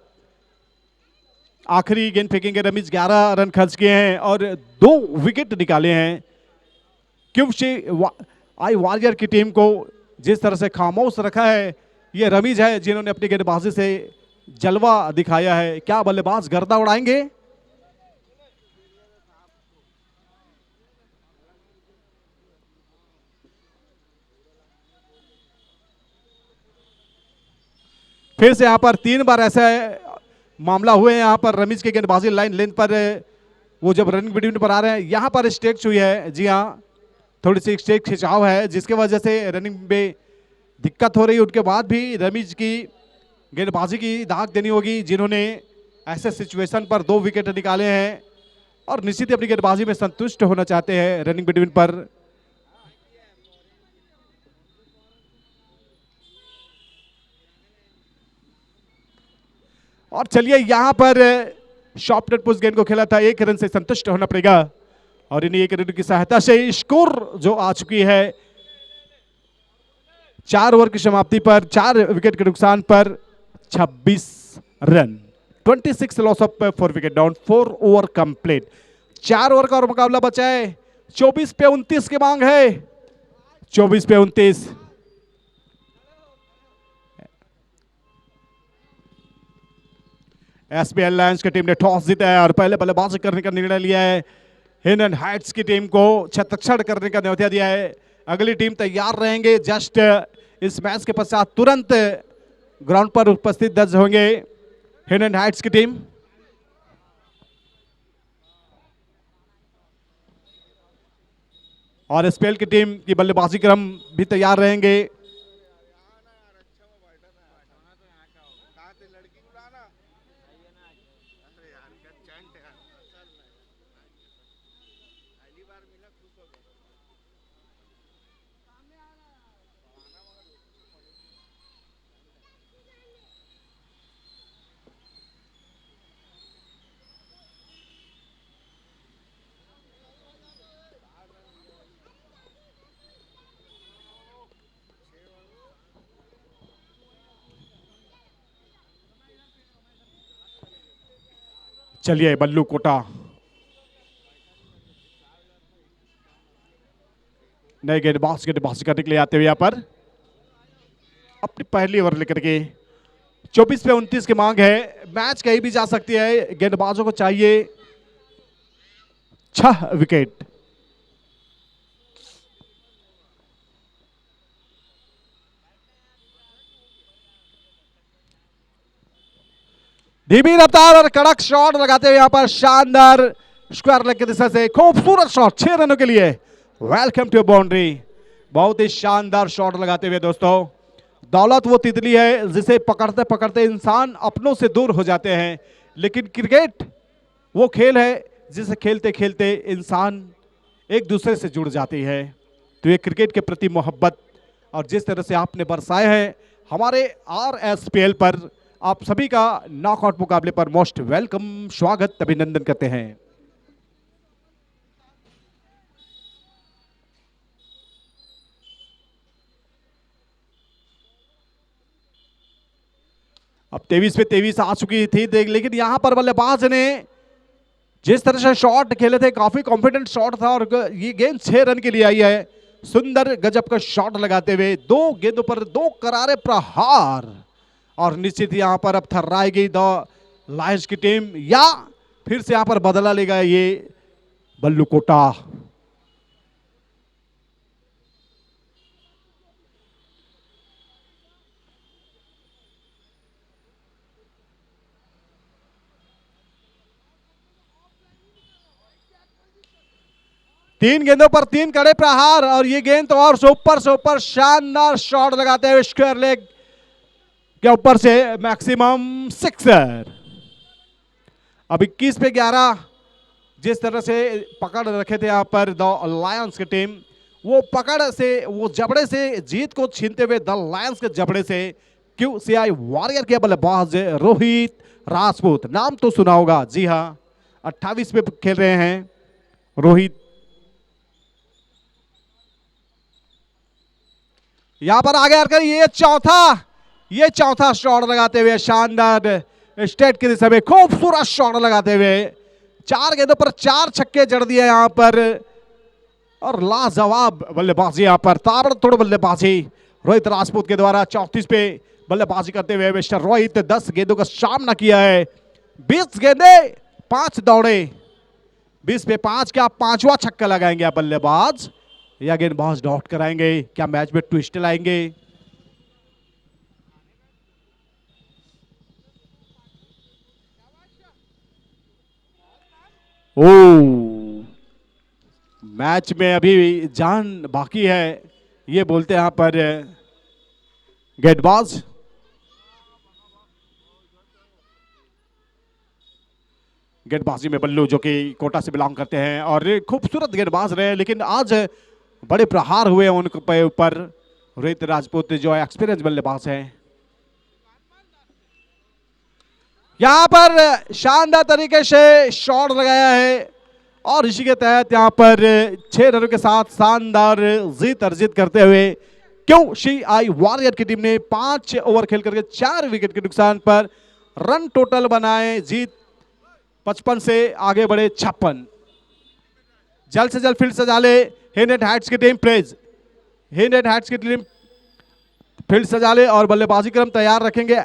आखिरी गेंद फेंकेंगे रमीज, 11 रन खर्च किए हैं और 2 विकेट निकाले हैं। आई वॉरियर की टीम को जिस तरह से खामोश रखा है, ये रमीज है जिन्होंने अपनी गेंदबाजी से जलवा दिखाया है। क्या बल्लेबाज गर्दा उड़ाएंगे? फिर से यहां पर 3 बार ऐसा मामला हुए हैं, यहां पर रमीज की गेंदबाजी लाइन लेंथ पर, वो जब रनिंग बिटवीन पर आ रहे हैं, यहां पर स्टेक्स हुई है। जी हां, थोड़ी सी स्टेक खिंचाव है जिसके वजह से रनिंग में दिक्कत हो रही है। उनके बाद भी रमीज की गेंदबाजी की दाग देनी होगी, जिन्होंने ऐसे सिचुएशन पर 2 विकेट निकाले हैं और निश्चित ही अपनी गेंदबाजी में संतुष्ट होना चाहते हैं रनिंग बिटवीन पर। और चलिए यहां पर शॉर्ट नेट पुश गेंद को खेला था, 1 रन से संतुष्ट होना पड़ेगा और इन्हीं 1 रन की सहायता से स्कोर जो आ चुकी है 4 ओवर की समाप्ति पर 4 विकेट के नुकसान पर 26 run, 26 loss of 4 wicket down, 4 over complete. 4 over का और मुकाबला बचा है, 24 पे 29 की मांग है, 24 पे 29। एसपीएल लायंस की टीम ने टॉस जीता है और पहले बल्लेबाजी करने का निर्णय लिया है। हिंडन हाइट्स की टीम को छत्रछाड़ करने का न्योता दिया है। अगली टीम तैयार रहेंगे, जस्ट इस मैच के पश्चात तुरंत ग्राउंड पर उपस्थित दर्ज होंगे हिंडन हाइट्स की टीम। और एसपीएल की टीम की बल्लेबाजी क्रम भी तैयार रहेंगे। चलिए बल्लू कोटा नए गेंदबाज करने के लिए आते हुए यहाँ पर अपनी पहली ओवर लेकर के 24 पे 29 की मांग है। मैच कहीं भी जा सकती है, गेंदबाजों को चाहिए 6 विकेट। धीमी रफ्तार और कड़क शॉट लगाते हुए यहां पर शानदार स्क्वायर लेग की दिशा से खूबसूरत शॉट 6 रनों के लिए। वेलकम टू बाउंड्री, बहुत ही शानदार शॉट लगाते हुए दोस्तों। दौलत वो तितली है जिसे पकड़ते पकड़ते इंसान अपनों से दूर हो जाते हैं, लेकिन क्रिकेट वो खेल है जिसे खेलते खेलते इंसान एक दूसरे से जुड़ जाती है। तो ये क्रिकेट के प्रति मोहब्बत और जिस तरह से आपने बरसाए हैं हमारे RSPL पर, आप सभी का नॉकआउट मुकाबले पर मोस्ट वेलकम, स्वागत, अभिनंदन करते हैं। अब 23 पे 23 आ चुकी थी देख, लेकिन यहां पर बल्लेबाज ने जिस तरह से शॉट खेले थे काफी कॉन्फिडेंट शॉट था और ये गेंद 6 रन के लिए आई है। सुंदर गजब का शॉट लगाते हुए 2 गेंदों पर 2 करारे प्रहार और निश्चित यहां पर अब थर्राएगी द लायंस की टीम या फिर से यहां पर बदला लेगा ये बल्लू कोटा। तीन गेंदों पर 3 कड़े प्रहार और ये गेंद तो और से ऊपर शानदार शॉट लगाते हुए स्क्वायर लेग के ऊपर से मैक्सिमम सिक्सर। अब 21 पे 11 जिस तरह से पकड़ रखे थे यहां पर द लायंस की टीम, वो पकड़ से वो जबड़े से जीत को छीनते हुए द लायंस के जबड़े से QCI वॉरियर के बल्लेबाज रोहित राजपूत, नाम तो सुना होगा, जी हाँ 28 पे खेल रहे हैं रोहित। यहां पर आगे आकर ये चौथा शॉट लगाते हुए शानदार स्टेट की दिशा में खूबसूरत शॉट लगाते हुए 4 गेंदों पर 4 छक्के जड़ दिए यहां पर और लाजवाब बल्लेबाजी, यहां पर ताबड़तोड़ बल्लेबाजी रोहित राजपूत के द्वारा। 34 पे बल्लेबाजी करते हुए मिस्टर रोहित 10 गेंदों का सामना किया है, 20 गेंदे 5 दौड़े, 20 पे 5 क्या 5वां छक्का लगाएंगे आप बल्लेबाज या गेंदबाज डॉट कराएंगे, क्या मैच में ट्विस्ट लाएंगे? ओ मैच में अभी जान बाकी है, ये बोलते हैं यहां पर गेंदबाज। गेंदबाजी में बल्लू जो कि कोटा से बिलोंग करते हैं और खूबसूरत गेंदबाज रहे, लेकिन आज बड़े प्रहार हुए उनके ऊपर। रोहित राजपूत जो है एक्सपीरियंस बल्लेबाज है। यहां पर शानदार तरीके से शॉट लगाया है और इसी के तहत यहां पर 6 रनों के साथ शानदार जीत अर्जित करते हुए क्यों शी आई वॉरियर की टीम ने 5 ओवर खेल करके 4 विकेट के नुकसान पर रन टोटल बनाए। जीत 55 से आगे बढ़े 56। जल्द से जल्द फील्ड सजा ले हिंड हैट्स की टीम। प्लीज हिंड हैट्स की टीम फील्ड सजा ले और बल्लेबाजी क्रम तैयार रखेंगे।